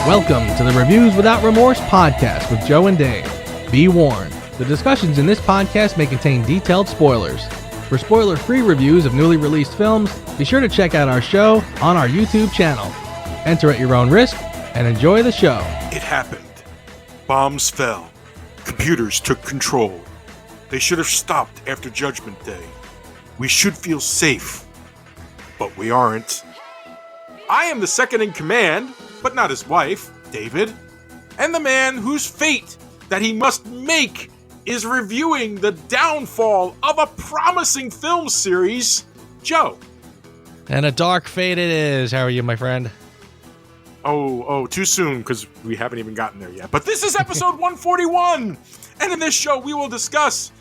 Welcome to the Reviews Without Remorse podcast with Joe and Dave. Be warned, the discussions in this podcast may contain detailed spoilers. For spoiler-free reviews of newly released films, be sure to check out our show on our YouTube channel. Enter at your own risk and enjoy the show. It happened. Bombs fell. Computers took control. They should have stopped after Judgment Day. We should feel safe. But we aren't. I am the second in command, but not his wife, David, and the man whose fate that he must make is reviewing the downfall of a promising film series, Joe. And a dark fate it is. How are you, my friend? Oh, too soon, because we haven't even gotten there yet. But this is episode 141, and in this show we will discuss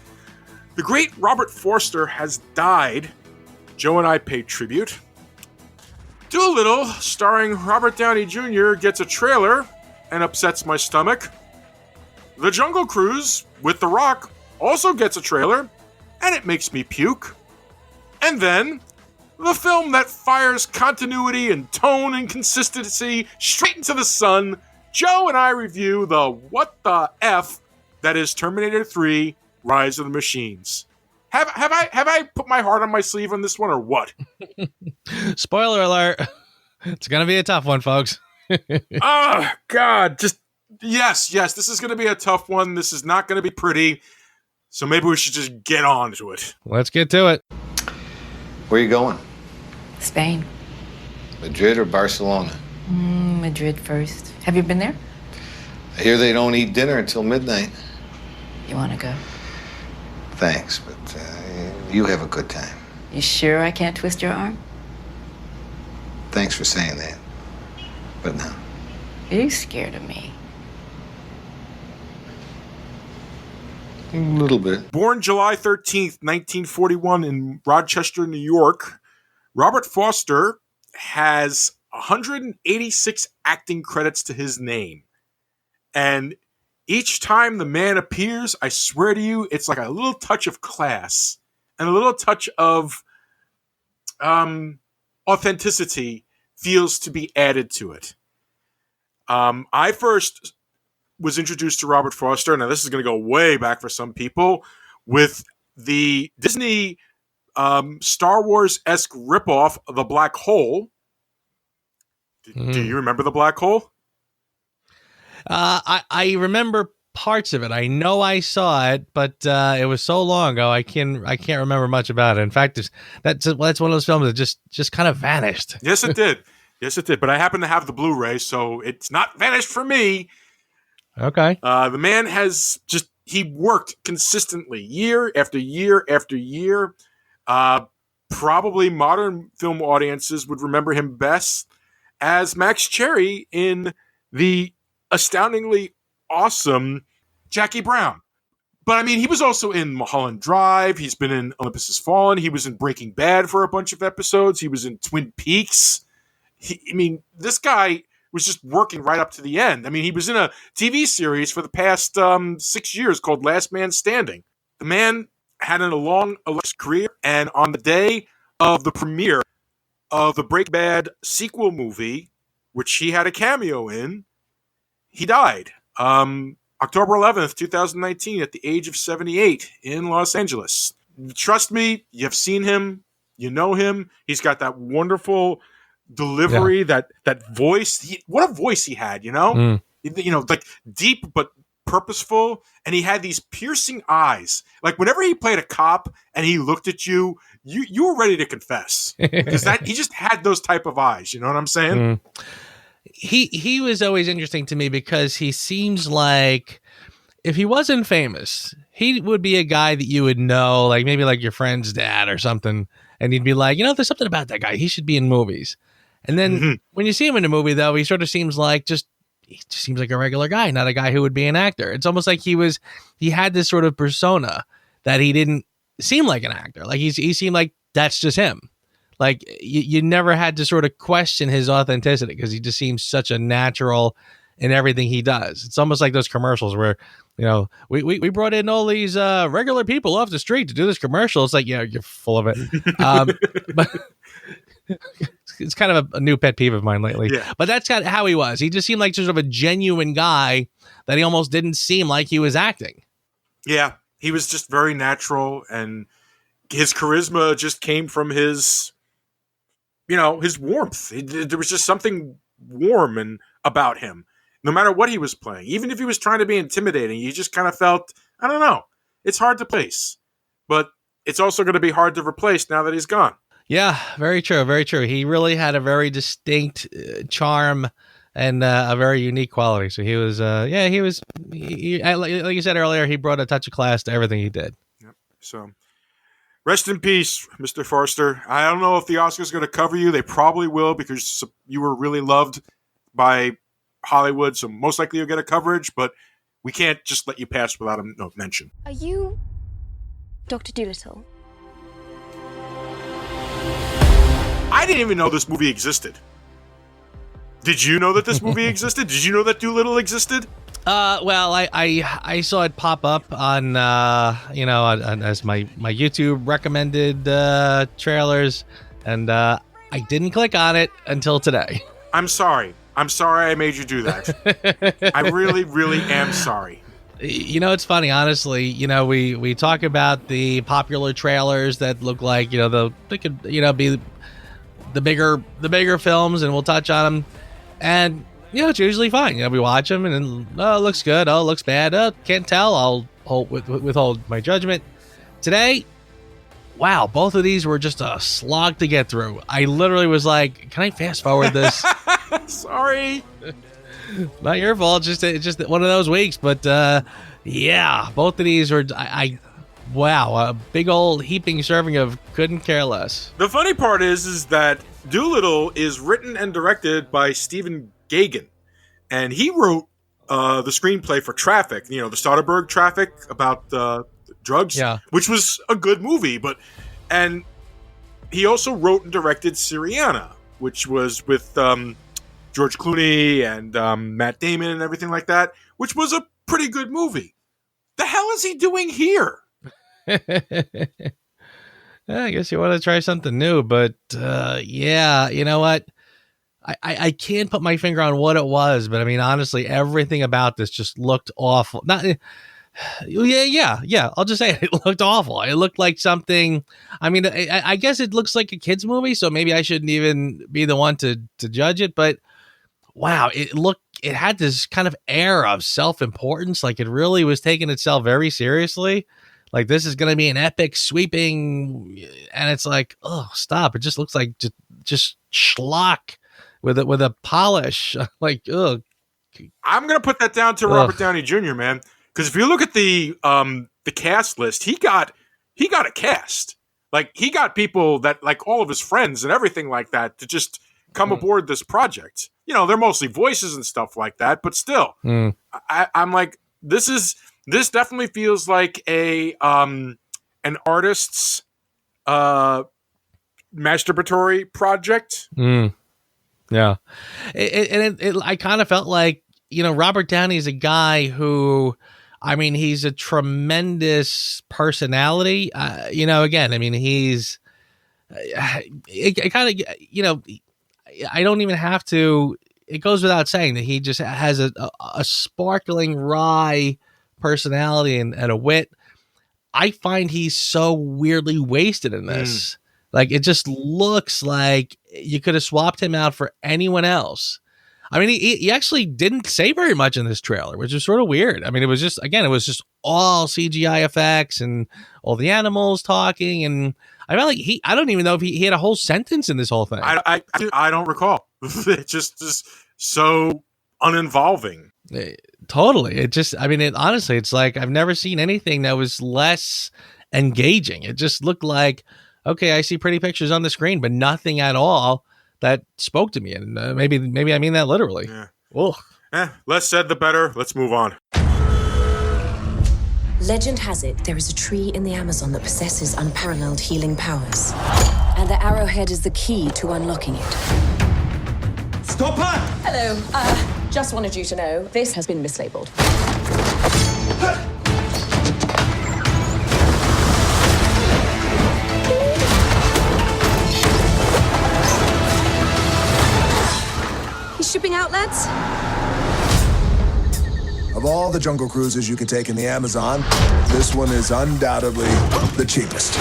the great Robert Forster has died. Joe and I pay tribute. Dolittle, starring Robert Downey Jr., gets a trailer and upsets my stomach. The Jungle Cruise with The Rock also gets a trailer, and it makes me puke. And then, the film that fires continuity and tone and consistency straight into the sun, Joe and I review the what the F that is Terminator 3, Rise of the Machines. Have I put my heart on my sleeve on this one, or what? Spoiler alert. It's going to be a tough one, folks. Oh, God. Yes, this is going to be a tough one. This is not going to be pretty. So maybe we should just get on to it. Let's get to it. Where are you going? Spain. Madrid or Barcelona? Madrid first. Have you been there? I hear they don't eat dinner until midnight. You want to go? Thanks, but you have a good time. You sure I can't twist your arm? Thanks for saying that. But no. Are you scared of me? A little bit. Born July 13th, 1941 in Rochester, New York, Robert Forster has 186 acting credits to his name. And each time the man appears, I swear to you, it's like a little touch of class and a little touch of authenticity feels to be added to it. I first was introduced to Robert Forster, now this is going to go way back for some people, with the Disney Star Wars-esque ripoff, The Black Hole. Do you remember The Black Hole? I remember parts of it. I know I saw it, but it was so long ago. I can't remember much about it. In fact, that's one of those films that just kind of vanished. Yes, it did. But I happen to have the Blu-ray, so it's not vanished for me. Okay. The man has he worked consistently year after year after year. Probably modern film audiences would remember him best as Max Cherry in the astoundingly awesome Jackie Brown. But I mean, he was also in Mulholland Drive. He's been in Olympus Has Fallen. He was in Breaking Bad for a bunch of episodes. He was in Twin Peaks. This guy was just working right up to the end. I mean, he was in a TV series for the past 6 years called Last Man Standing. The man had a long, illustrious career, and on the day of the premiere of the Breaking Bad sequel movie, which he had a cameo in, he died. October 11th, 2019, at the age of 78 in Los Angeles. Trust me, you've seen him, you know him. He's got that wonderful delivery, that voice. What a voice he had, you know? Like deep but purposeful. And he had these piercing eyes. Like whenever he played a cop and he looked at you, you were ready to confess. Because he just had those type of eyes, you know what I'm saying? He was always interesting to me because he seems like if he wasn't famous, he would be a guy that you would know, like maybe like your friend's dad or something. And he'd be like, there's something about that guy. He should be in movies. And then when you see him in a movie, though, he sort of seems like he just seems like a regular guy, not a guy who would be an actor. It's almost like he had this sort of persona that he didn't seem like an actor. Like he seemed like that's just him. Like you never had to sort of question his authenticity because he just seems such a natural in everything he does. It's almost like those commercials where We brought in all these regular people off the street to do this commercial. It's like, yeah, you're full of it. But it's kind of a new pet peeve of mine lately. Yeah. But that's kind of how he was. He just seemed like sort of a genuine guy that he almost didn't seem like he was acting. Yeah, he was just very natural, and his charisma just came from his warmth. There was just something warm and about him, no matter what he was playing. Even if he was trying to be intimidating, you just kind of felt, I don't know, it's hard to place. But it's also going to be hard to replace now that he's gone. Yeah, very true, very true. He really had a very distinct charm and a very unique quality. So he was, like you said earlier, he brought a touch of class to everything he did. Yep. So rest in peace, Mr. Forster. I don't know if the Oscars are going to cover you. They probably will, because you were really loved by Hollywood. So most likely you'll get a coverage, but we can't just let you pass without a mention. Are you Dr. Dolittle? I didn't even know this movie existed. Did you know that this movie existed? Did you know that Dolittle existed? Well, I saw it pop up on as my YouTube recommended trailers, and I didn't click on it until today. I'm sorry I made you do that. I really, really am sorry. It's funny, honestly. We talk about the popular trailers that look like they could be the bigger films, and we'll touch on them, and it's usually fine. We watch them, and then it looks good, it looks bad, can't tell. I'll withhold my judgment. Today, wow, both of these were just a slog to get through. I literally was like, can I fast forward this? Sorry. Not your fault. It's just one of those weeks. But yeah, both of these were wow, a big old heaping serving of couldn't care less. The funny part is that Dolittle is written and directed by Stephen Gaghan, and he wrote the screenplay for Traffic. The Soderbergh Traffic about drugs, which was a good movie. And he also wrote and directed Syriana, which was with George Clooney and Matt Damon and everything like that, which was a pretty good movie. The hell is he doing here? I guess you want to try something new, but yeah, you know what? I can't put my finger on what it was, but I mean, honestly, everything about this just looked awful. Yeah. I'll just say it looked awful. It looked like something. I mean, I guess it looks like a kid's movie, so maybe I shouldn't even be the one to judge it. But wow, it had this kind of air of self-importance, like it really was taking itself very seriously. Like, this is going to be an epic sweeping, and it's like, oh, stop! It just looks like just schlock with a polish. Like, ugh. I'm going to put that down to Robert Downey Jr., man. Because if you look at the cast list, he got a cast. Like, he got people that, like, all of his friends and everything like that to just come aboard this project. They're mostly voices and stuff like that, but still, I'm like, this definitely feels like an artist's masturbatory project. Yeah, I kind of felt like Robert Downey is a guy who, I mean, he's a tremendous personality. Again, I mean, he's it kind of I don't even have to. It goes without saying that he just has a sparkling wry personality and a wit. I find he's so weirdly wasted in this. Like, it just looks like you could have swapped him out for anyone else. I mean, he actually didn't say very much in this trailer, which is sort of weird. I mean, it was just all CGI effects and all the animals talking. And I felt like I don't even know if he had a whole sentence in this whole thing. I don't recall. It's just so uninvolving. Totally. It just, I mean, honestly, it's like I've never seen anything that was less engaging. It just looked like, okay, I see pretty pictures on the screen, but nothing at all that spoke to me. And maybe I mean that literally. Yeah. Less said, the better. Let's move on. Legend has it there is a tree in the Amazon that possesses unparalleled healing powers. And the arrowhead is the key to unlocking it. Stop her! Hello. Just wanted you to know, this has been mislabeled. gauntlets? Of all the jungle cruises you could take in the Amazon, this one is undoubtedly the cheapest.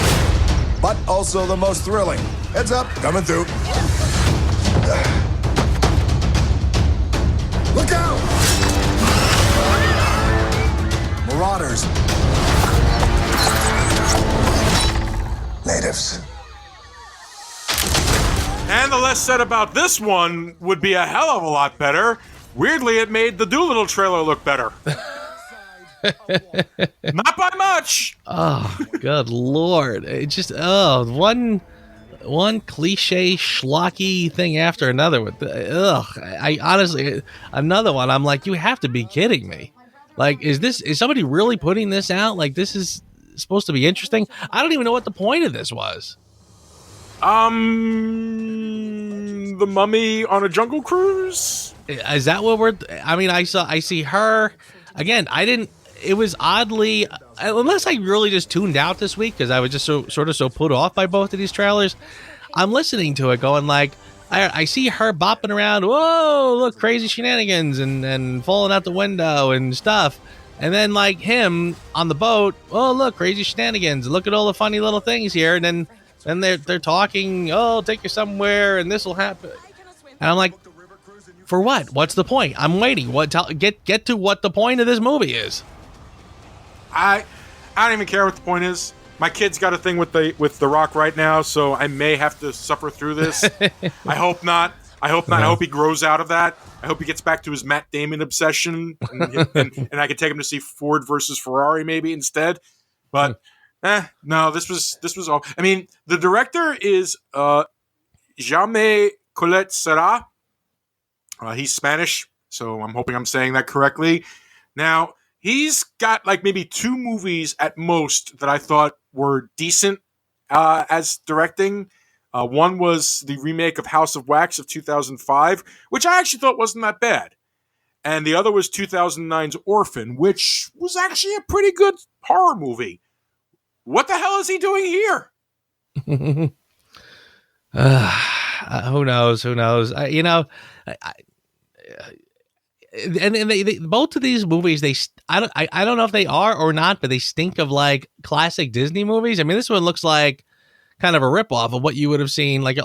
But also the most thrilling. Heads up, coming through. Look out! Marauders. Natives. And the less said about this one would be a hell of a lot better. Weirdly, it made the Dolittle trailer look better. Not by much. Oh, good lord! It just one cliche schlocky thing after another. With I honestly, another one. I'm like, you have to be kidding me. Like, is somebody really putting this out? Like, this is supposed to be interesting? I don't even know what the point of this was. The Mummy on a jungle cruise? Is that what we're? I mean, I see her again. It was oddly, unless I really just tuned out this week because I was just so put off by both of these trailers. I'm listening to it, going like, I see her bopping around. Whoa, look, crazy shenanigans and falling out the window and stuff. And then like him on the boat. Oh, look, crazy shenanigans. Look at all the funny little things here. And then they're talking. Oh, take you somewhere, and this will happen. And I'm like, for what? What's the point? I'm waiting. Get to what the point of this movie is. I don't even care what the point is. My kid's got a thing with the Rock right now, so I may have to suffer through this. I hope not. I hope not. I hope he grows out of that. I hope he gets back to his Matt Damon obsession, and I can take him to see Ford versus Ferrari maybe instead. But no, this was all. I mean, the director is Jaime Collet Serra. He's Spanish, so I'm hoping I'm saying that correctly. Now, he's got like maybe 2 movies at most that I thought were decent as directing. One was the remake of House of Wax of 2005, which I actually thought wasn't that bad. And the other was 2009's Orphan, which was actually a pretty good horror movie. What the hell is he doing here? Who knows? They both of these movies, I don't know if they are or not, but they stink of like classic Disney movies. I mean, this one looks like kind of a ripoff of what you would have seen. Like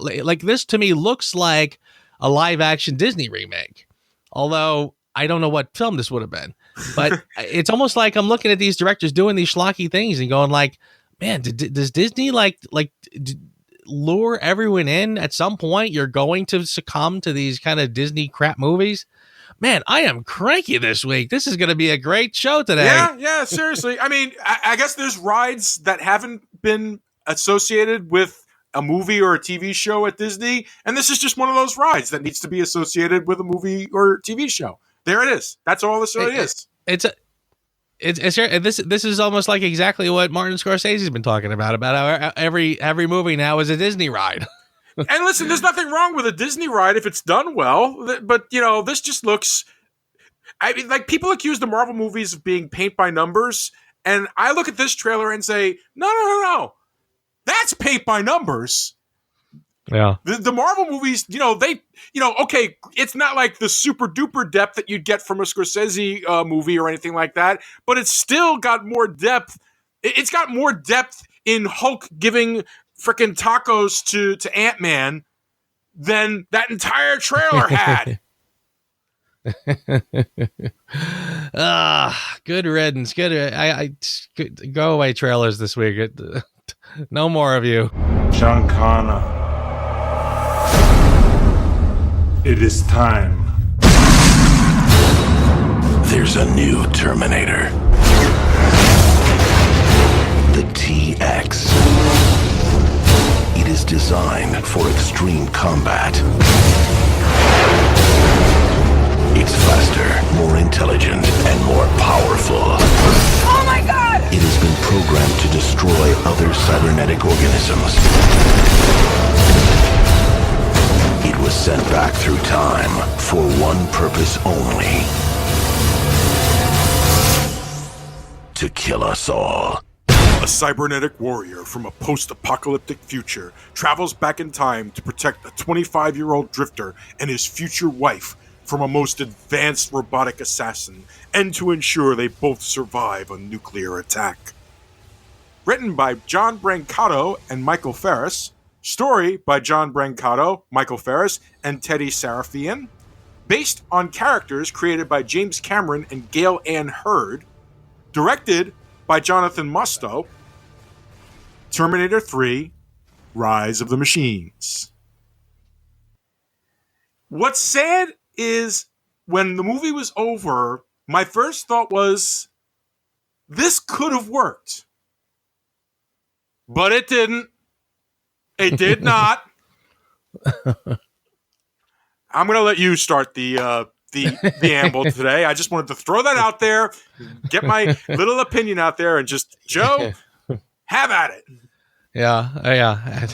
this to me looks like a live action Disney remake. Although I don't know what film this would have been, but it's almost like I'm looking at these directors doing these schlocky things and going like, man, does Disney lure everyone in at some point? You're going to succumb to these kind of Disney crap movies. Man, I am cranky this week. This is going to be a great show today. Yeah, seriously. I mean, I guess there's rides that haven't been associated with a movie or a TV show at Disney, and this is just one of those rides that needs to be associated with a movie or TV show. There it is. That's all this really is. This is almost like exactly what Martin Scorsese's been talking about how every movie now is a Disney ride. And listen, there's nothing wrong with a Disney ride if it's done well, but this just looks. I mean, like people accuse the Marvel movies of being paint by numbers, and I look at this trailer and say, no, that's paint by numbers. Yeah. The Marvel movies, okay, it's not like the super duper depth that you'd get from a Scorsese movie or anything like that, but it's still got more depth. It's got more depth in Hulk giving freaking tacos to Ant-Man than that entire trailer had. Good riddance. Good. Go away, trailers this week. No more of you. John Connor. It is time. There's a new Terminator. The TX. It is designed for extreme combat. It's faster, more intelligent, and more powerful. Oh my God! It has been programmed to destroy other cybernetic organisms. It was sent back through time for one purpose only. To kill us all. A cybernetic warrior from a post-apocalyptic future travels back in time to protect a 25-year-old drifter and his future wife from a most advanced robotic assassin, and to ensure they both survive a nuclear attack. Written by John Brancato and Michael Ferris. Story by John Brancato, Michael Ferris, and Teddy Sarafian. Based on characters created by James Cameron and Gail Ann Hurd. Directed by Jonathan Musto. Terminator 3, Rise of the Machines. What's sad is when the movie was over, my first thought was, this could have worked. But it didn't. It did not. I'm going to let you start the amble today. I just wanted to throw that out there, get my little opinion out there, and just, Joe, have at it. Yeah.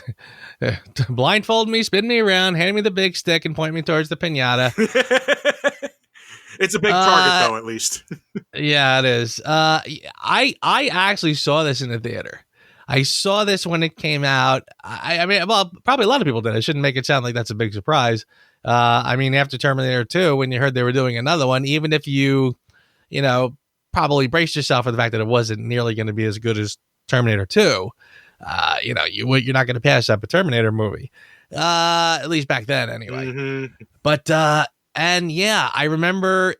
Blindfold me, spin me around, hand me the big stick, and point me towards the pinata. It's a big target, though, at least. Yeah, it is. I actually saw this in the theater. I saw this when it came out. I mean, well, probably a lot of people did. I shouldn't make it sound like that's a big surprise. I mean, after Terminator 2, when you heard they were doing another one, even if you probably braced yourself for the fact that it wasn't nearly going to be as good as Terminator 2, you're not going to pass up a Terminator movie, at least back then, anyway. Mm-hmm. But and yeah, I remember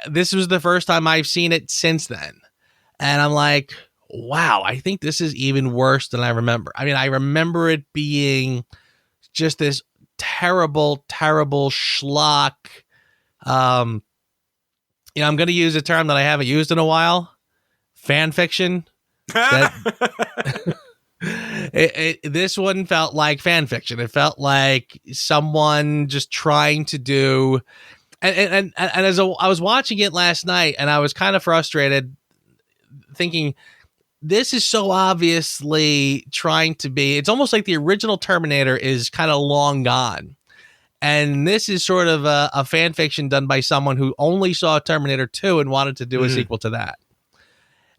this was the first time I've seen it since then, and I'm like, wow, I think this is even worse than I remember. I mean, I remember it being just this terrible, terrible schlock. I'm going to use a term that I haven't used in a while. Fan fiction. This one felt like fan fiction. It felt like someone just trying to do, and as I was watching it last night, and I was kind of frustrated, thinking, this is so obviously trying to be, it's almost like the original Terminator is kind of long gone. And this is sort of a fan fiction done by someone who only saw Terminator 2 and wanted to do a sequel to that.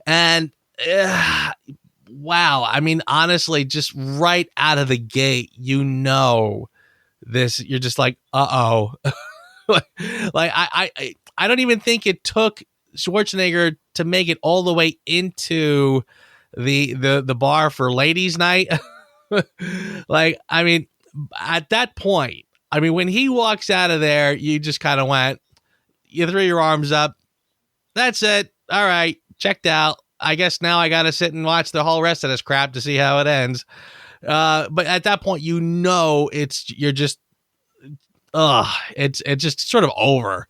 And wow. I mean, honestly, just right out of the gate, this, you're just like, uh-oh. Like I don't even think it took Schwarzenegger to make it all the way into the bar for ladies' night. Like, I mean, at that point, I mean, when he walks out of there, you just kind of went, you threw your arms up. That's it. All right, checked out. I guess now I got to sit and watch the whole rest of this crap to see how it ends. But at that point, it's just sort of over.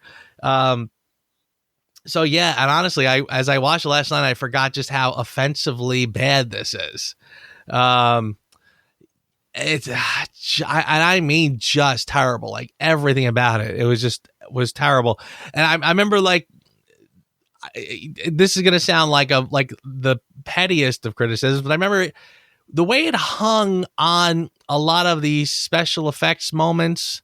So yeah, and honestly, as I watched it last night, I forgot just how offensively bad this is. I mean, just terrible. Like, everything about it, was terrible. And I remember, like, this is gonna sound like the pettiest of criticisms, but I remember the way it hung on a lot of these special effects moments,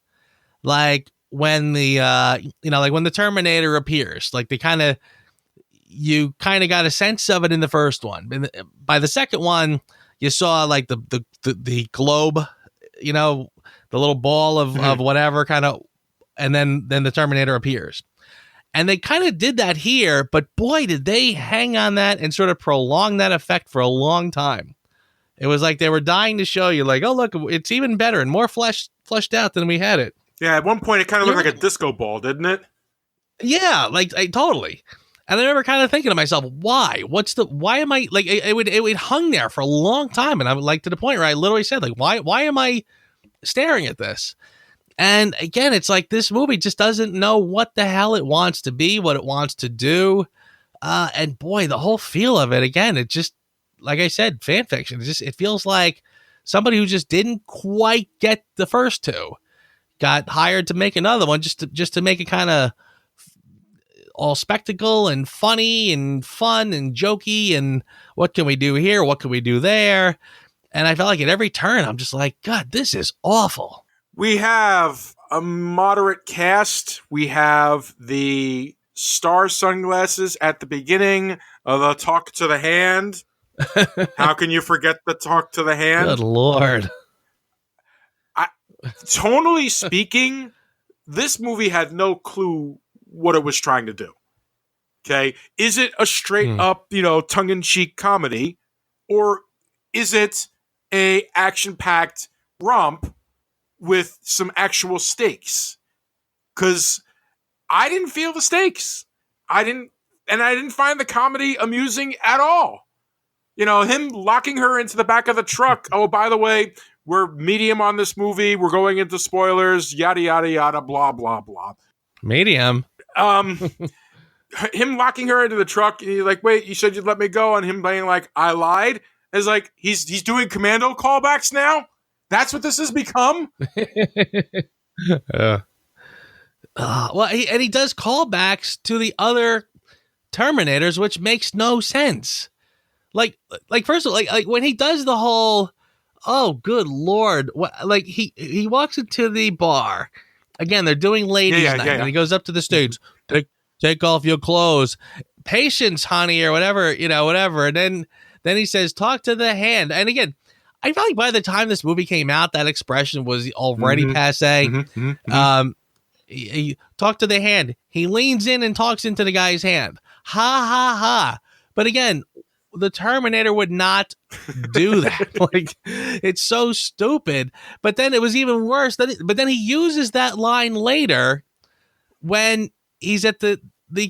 like when when the Terminator appears, like you kind of got a sense of it in the first one. And by the second one, you saw like the globe, the little ball of whatever kind of, and then the Terminator appears. And they kind of did that here, but boy, did they hang on that and sort of prolong that effect for a long time. It was like they were dying to show you, like, oh, look, it's even better and more fleshed out than we had it. Yeah, at one point it kind of looked like a disco ball, didn't it? Yeah, like totally. And I remember kind of thinking to myself, why? Why am I, like, it would hung there for a long time, and I would, like, to the point where I literally said, like, why am I staring at this? And again, it's like this movie just doesn't know what the hell it wants to be, what it wants to do. And boy, the whole feel of it, again, it just, like I said, fan fiction. It feels like somebody who just didn't quite get the first two got hired to make another one just to make it kind of all spectacle and funny and fun and jokey and what can we do here? What can we do there? And I felt like at every turn, I'm just like, God, this is awful. We have a moderate cast. We have the star sunglasses at the beginning of the talk to the hand. How can you forget the talk to the hand? Good Lord. Tonally speaking, this movie had no clue what it was trying to do. Okay, is it a straight up, tongue-in-cheek comedy, or is it a action-packed romp with some actual stakes? Because I didn't feel the stakes. I didn't find the comedy amusing at all. Him locking her into the back of the truck. Oh, by the way, we're medium on this movie. We're going into spoilers. Yada yada yada. Blah blah blah. Medium. Him locking her into the truck. And he's like, "Wait, you said you'd let me go," and him being like, "I lied." It's like he's doing commando callbacks now. That's what this has become. Well, he does callbacks to the other Terminators, which makes no sense. Like first of all, like when he does the whole, oh, good Lord, like he walks into the bar again. They're doing ladies' night, and he goes up to the stage, take off your clothes, patience, honey, or whatever, whatever, and then he says, talk to the hand, and again. I feel like by the time this movie came out, that expression was already passe. He talked to the hand. He leans in and talks into the guy's hand. Ha, ha, ha. But again, the Terminator would not do that. Like, it's so stupid. But then it was even worse. But then he uses that line later when he's at the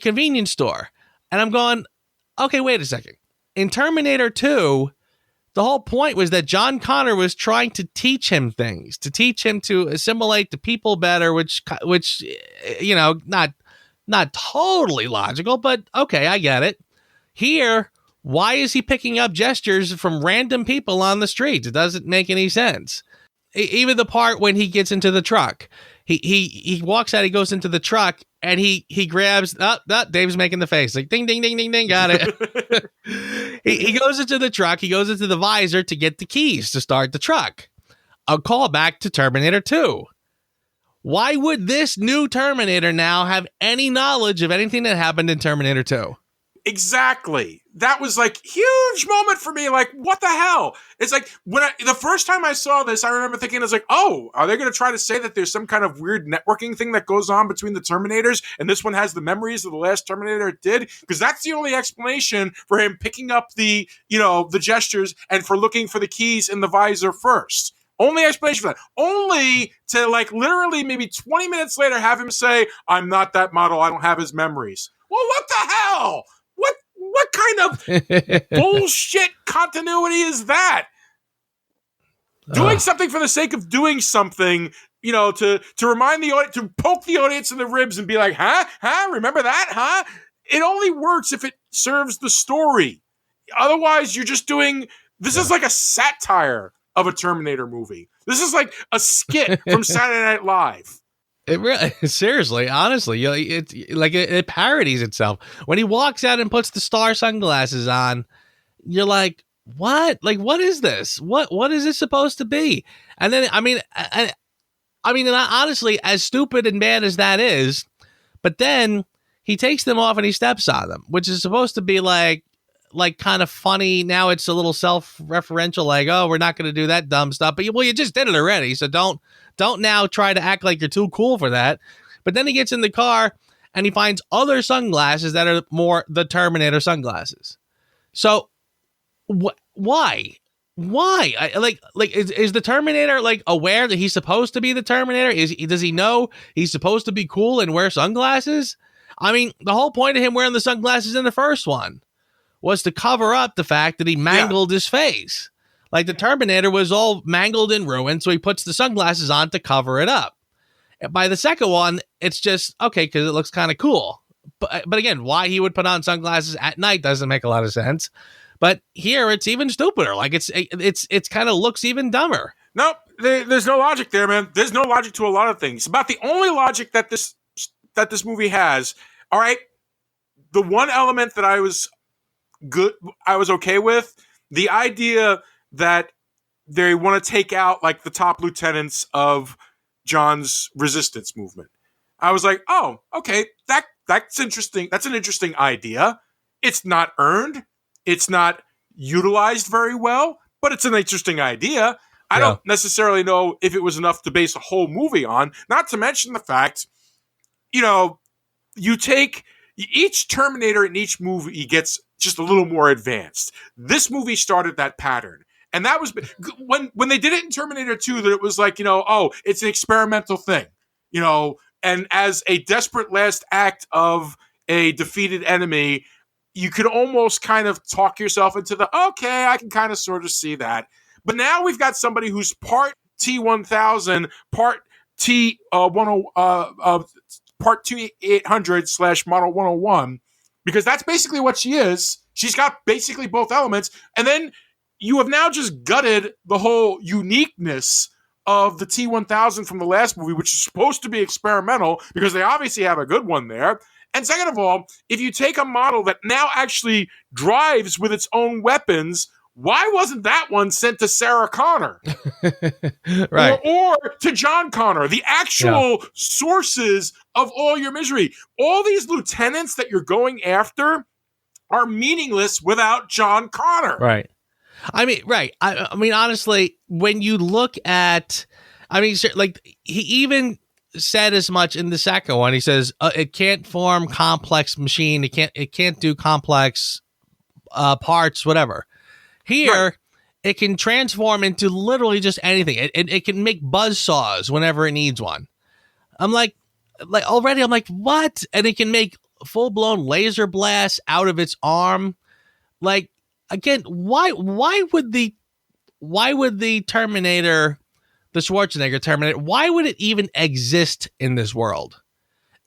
convenience store. And I'm going, okay, wait a second. In Terminator 2... the whole point was that John Connor was trying to teach him things, to teach him to assimilate the people better, which not totally logical, but okay, I get it. Here, why is he picking up gestures from random people on the street? It doesn't make any sense. Even the part when he gets into the truck, he walks out, he goes into the truck, and he grabs. Dave's making the face like ding ding ding ding ding. Got it. He goes into the truck. He goes into the visor to get the keys to start the truck. A callback to Terminator 2. Why would this new Terminator now have any knowledge of anything that happened in Terminator 2? Exactly. That was like huge moment for me. Like, what the hell? It's like the first time I saw this, I remember thinking, it's like, oh, are they going to try to say that there's some kind of weird networking thing that goes on between the Terminators, and this one has the memories of the last Terminator it did? Because that's the only explanation for him picking up the gestures and for looking for the keys in the visor first. Only explanation for that. Only to literally maybe 20 minutes later have him say, I'm not that model. I don't have his memories. Well, what the hell? What kind of bullshit continuity is that? Doing something for the sake of doing something, to remind the audience, to poke the audience in the ribs and be like, huh? Remember that? Huh? It only works if it serves the story. Otherwise, you're just doing, this is like a satire of a Terminator movie. This is like a skit from Saturday Night Live. It really, seriously, honestly, it parodies itself. When he walks out and puts the star sunglasses on, you're like, what? Like, what is this? What is this supposed to be? And then, and honestly, as stupid and bad as that is, but then he takes them off and he steps on them, which is supposed to be like kind of funny. Now it's a little self-referential, like, oh, we're not going to do that dumb stuff. But you just did it already, so don't now try to act like you're too cool for that. But then he gets in the car and he finds other sunglasses that are more the Terminator sunglasses. So why? Is the Terminator aware that he's supposed to be the Terminator? Does he know he's supposed to be cool and wear sunglasses? I mean, the whole point of him wearing the sunglasses in the first one was to cover up the fact that he mangled his face. Like the Terminator was all mangled and ruined, so he puts the sunglasses on to cover it up. And by the second one, it's just, okay, because it looks kind of cool. But again, why he would put on sunglasses at night doesn't make a lot of sense. But here, it's even stupider. Like, it's kind of looks even dumber. Nope, there's no logic there, man. There's no logic to a lot of things. About the only logic that this movie has, all right, the one element that I was okay with, the idea that they want to take out the top lieutenants of John's resistance movement. I was like, oh, okay, that's interesting. That's an interesting idea. It's not earned. It's not utilized very well, but it's an interesting idea. I don't necessarily know if it was enough to base a whole movie on, not to mention the fact, you take each Terminator in each movie gets just a little more advanced. This movie started that pattern. And that was when they did it in Terminator 2, that it was like, it's an experimental thing, and as a desperate last act of a defeated enemy, you could almost kind of talk yourself into okay, I can kind of sort of see that. But now we've got somebody who's part T-1000, part part 2800 / Model 101, because that's basically what she is. She's got basically both elements. And then you have now just gutted the whole uniqueness of the T-1000 from the last movie, which is supposed to be experimental because they obviously have a good one there. And second of all, if you take a model that now actually drives with its own weapons, why wasn't that one sent to Sarah Connor? Right. Or to John Connor, the actual sources of all your misery. All these lieutenants that you're going after are meaningless without John Connor. Right. I mean, right. I mean, honestly, when you look at, like he even said as much in the second one. He says it can't form complex machine. It can't do complex parts, whatever. Here, it can transform into literally just anything. It can make buzz saws whenever it needs one. I'm like what? And it can make full blown laser blasts out of its arm. Like, again, why would the Terminator, the Schwarzenegger Terminator, why would it even exist in this world?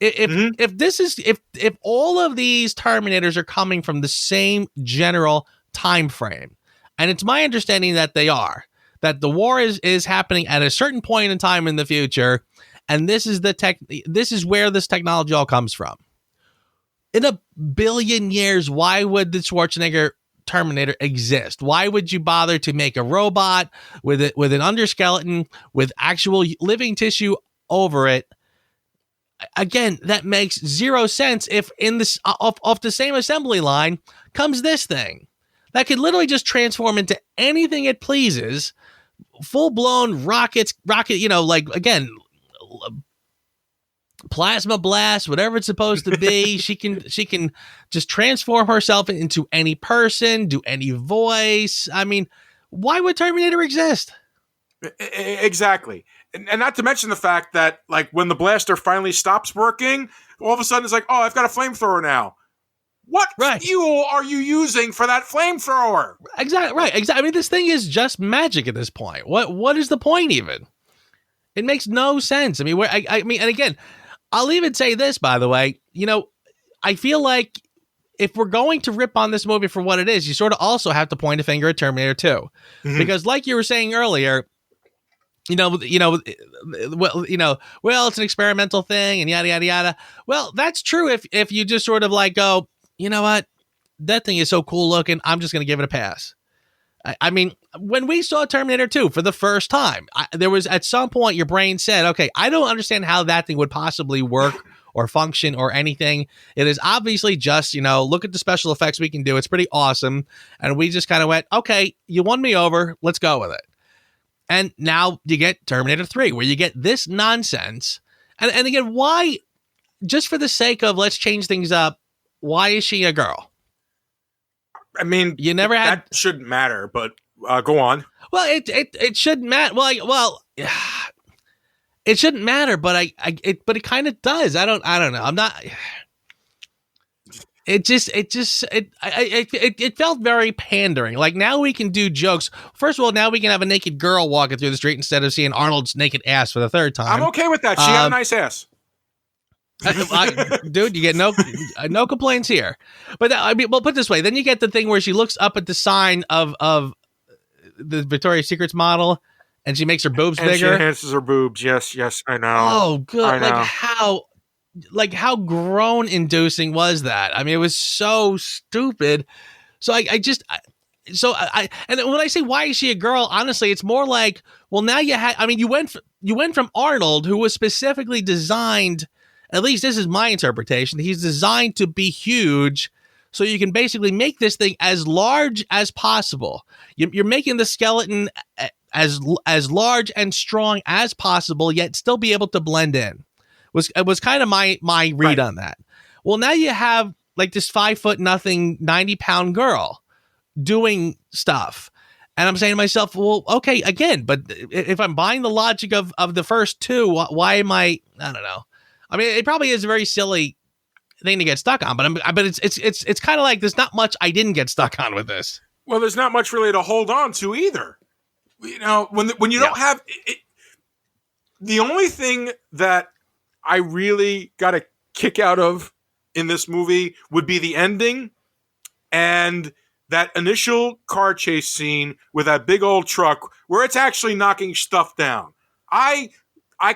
If all of these Terminators are coming from the same general time frame, and it's my understanding that they are, that the war is happening at a certain point in time in the future, and this is where this technology all comes from. In a billion years, why would the Schwarzenegger Terminator exist? Why would you bother to make a robot with an underskeleton with actual living tissue over it? Again, that makes zero sense if in this off the same assembly line comes this thing that could literally just transform into anything it pleases, full-blown rocket, like, again, plasma blast, whatever it's supposed to be. She can just transform herself into any person, do any voice. I mean, why would Terminator exist? Exactly. And not to mention the fact that, like, when the blaster finally stops working, all of a sudden it's like, oh, I've got a flamethrower now. What fuel are you using for that flamethrower? Exactly. Right. Exactly. I mean, this thing is just magic at this point. What is the point even? It makes no sense. I mean, and again, I'll even say this, by the way, I feel like if we're going to rip on this movie for what it is, you sort of also have to point a finger at Terminator 2. Mm-hmm. Because like you were saying earlier, well, it's an experimental thing and yada, yada, yada. Well, that's true if you just sort of like go, you know what? That thing is so cool looking. I'm just going to give it a pass. I mean, when we saw Terminator 2 for the first time, there was at some point your brain said, okay, I don't understand how that thing would possibly work or function or anything. It is obviously just, look at the special effects we can do. It's pretty awesome. And we just kind of went, okay, you won me over. Let's go with it. And now you get Terminator 3, where you get this nonsense. And again, why, just for the sake of let's change things up, why is she a girl? I mean, you never had that shouldn't matter, but go on. Well, it shouldn't matter. Well, it shouldn't matter, but it kind of does. I don't know. I'm not. It felt very pandering. Like, now we can do jokes. First of all, now we can have a naked girl walking through the street instead of seeing Arnold's naked ass for the third time. I'm okay with that. She had a nice ass. Dude, you get no complaints here. But well, put it this way, then you get the thing where she looks up at the sign of the Victoria's Secrets model, and she makes her boobs bigger. She enhances her boobs. Yes, I know. Oh, good. Like how groan-inducing was that? I mean, it was so stupid. So and when I say why is she a girl, honestly, it's more like, well, now you went from Arnold, who was specifically designed. At least this is my interpretation. He's designed to be huge, so you can basically make this thing as large as possible. You're making the skeleton as large and strong as possible, yet still be able to blend in. Was kind of my read on that. Well, now you have like this 5'0" 90-pound girl doing stuff. And I'm saying to myself, well, okay, again, but if I'm buying the logic of the first two, why am I don't know. I mean, it probably is a very silly thing to get stuck on, but it's kind of like there's not much I didn't get stuck on with this. Well, there's not much really to hold on to either. You know, when you don't have it, the only thing that I really got a kick out of in this movie would be the ending and that initial car chase scene with that big old truck where it's actually knocking stuff down. I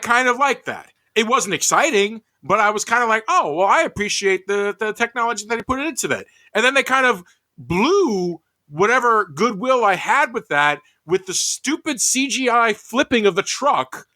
kind of like that. It wasn't exciting, but I was kind of like, oh, well, I appreciate the technology that he put into that. And then they kind of blew whatever goodwill I had with that with the stupid CGI flipping of the truck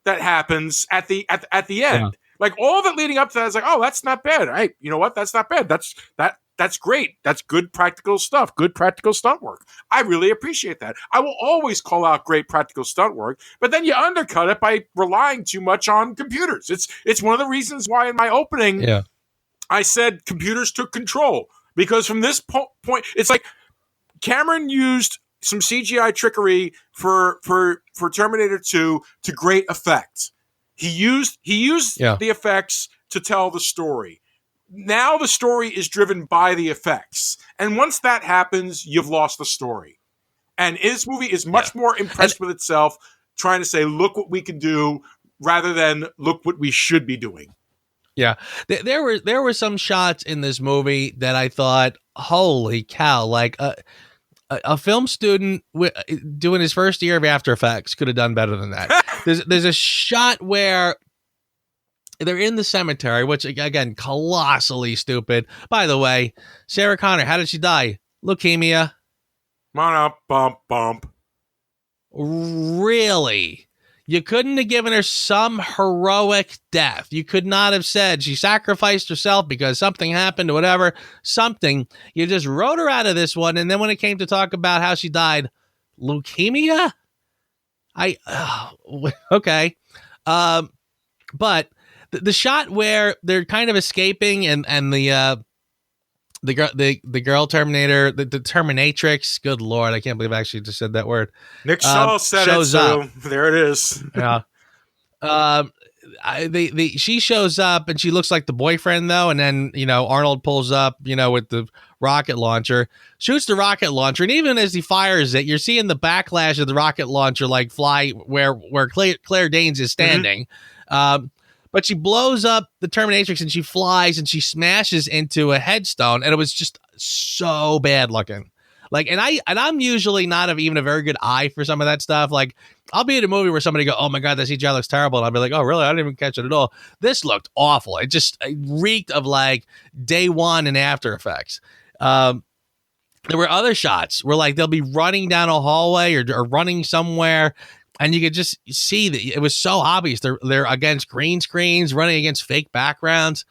that happens at the end. Yeah. Like all of it leading up to that, I was like, oh, that's not bad. Hey, you know what? That's not bad. That's great. That's good practical stuff. Good practical stunt work. I really appreciate that. I will always call out great practical stunt work, but then you undercut it by relying too much on computers. It's one of the reasons why in my opening, I said computers took control, because from this point, it's like Cameron used some CGI trickery for Terminator 2 to great effect. He used the effects to tell the story. Now the story is driven by the effects. And once that happens, you've lost the story. And this movie is much more impressed with itself, trying to say, look what we can do, rather than look what we should be doing. Yeah. There were some shots in this movie that I thought, holy cow, like a film student doing his first year of After Effects could have done better than that. There's a shot where they're in the cemetery, which, again, colossally stupid. By the way, Sarah Connor, how did she die? Leukemia. Bump. Really? You couldn't have given her some heroic death. You could not have said she sacrificed herself because something happened or whatever. Something. You just wrote her out of this one, and then when it came to talk about how she died, leukemia? Okay. But the shot where they're kind of escaping and the girl Terminator, the Terminatrix, good Lord, I can't believe I actually just said that word. Nick Shaw said it, so there it is. Yeah. She shows up and she looks like the boyfriend though, and then Arnold pulls up, with the rocket launcher, shoots the rocket launcher, and even as he fires it, you're seeing the backlash of the rocket launcher like fly where Claire Danes is standing. Mm-hmm. But she blows up the Terminatrix and she flies and she smashes into a headstone, and it was just so bad looking. Like, and I'm usually not even a very good eye for some of that stuff. Like, I'll be in a movie where somebody go, "Oh my god, that CGI looks terrible," and I'll be like, "Oh really? I didn't even catch it at all." This looked awful. It reeked of like day one in After Effects. There were other shots where like they'll be running down a hallway or running somewhere, and you could just see that it was so obvious they're against green screens, running against fake backgrounds.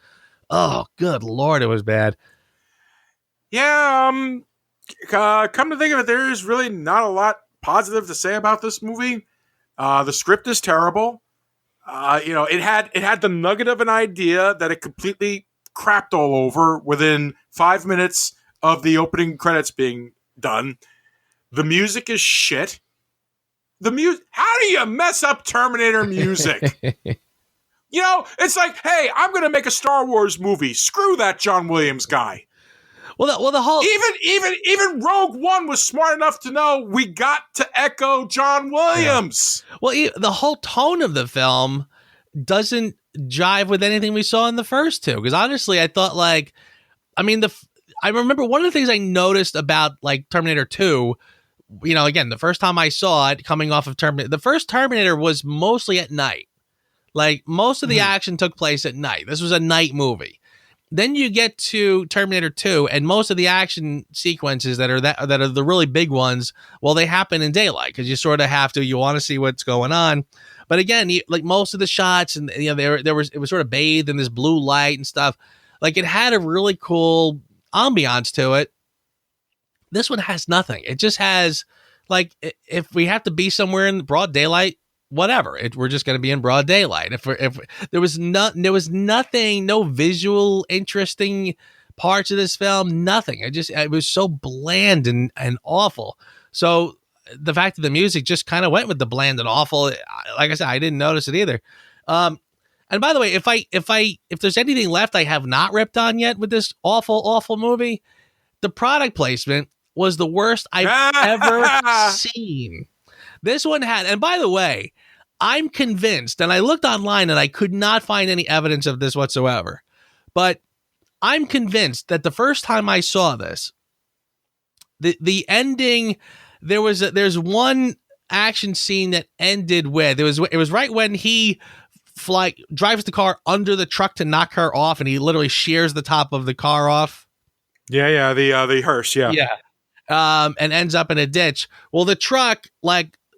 Oh, good Lord, it was bad. Yeah, come to think of it, there is really not a lot positive to say about this movie. The script is terrible. It had the nugget of an idea that it completely crapped all over within 5 minutes of the opening credits being done. The music is shit. How do you mess up Terminator music? It's like, hey, I'm going to make a Star Wars movie. Screw that John Williams guy. Well, the whole even Rogue One was smart enough to know we got to echo John Williams. Yeah. Well, the whole tone of the film doesn't jive with anything we saw in the first two. Because honestly, I thought I remember one of the things I noticed about like Terminator 2. Again, the first time I saw it coming off of Terminator, the first Terminator was mostly at night. Like most of the action took place at night. This was a night movie. Then you get to Terminator 2, and most of the action sequences that are the really big ones, well, they happen in daylight because you sort of have to. You want to see what's going on, but again, like most of the shots, and it was sort of bathed in this blue light and stuff. Like it had a really cool ambiance to it. This one has nothing. It just has Like, if we have to be somewhere in broad daylight, whatever. We're just going to be in broad daylight. If there was nothing, no visual interesting parts of this film, nothing. It was so bland and awful. So the fact that the music just kind of went with the bland and awful, like I said, I didn't notice it either. And by the way, if there's anything left I have not ripped on yet with this awful movie, the product placement was the worst I've ever seen. This one had, and by the way, I'm convinced, and I looked online and I could not find any evidence of this whatsoever, but I'm convinced that the first time I saw this, the ending, there's one action scene that ended with, it was right when he drives the car under the truck to knock her off, and he literally shears the top of the car off. Yeah, the hearse, yeah. And ends up in a ditch. Well, the truck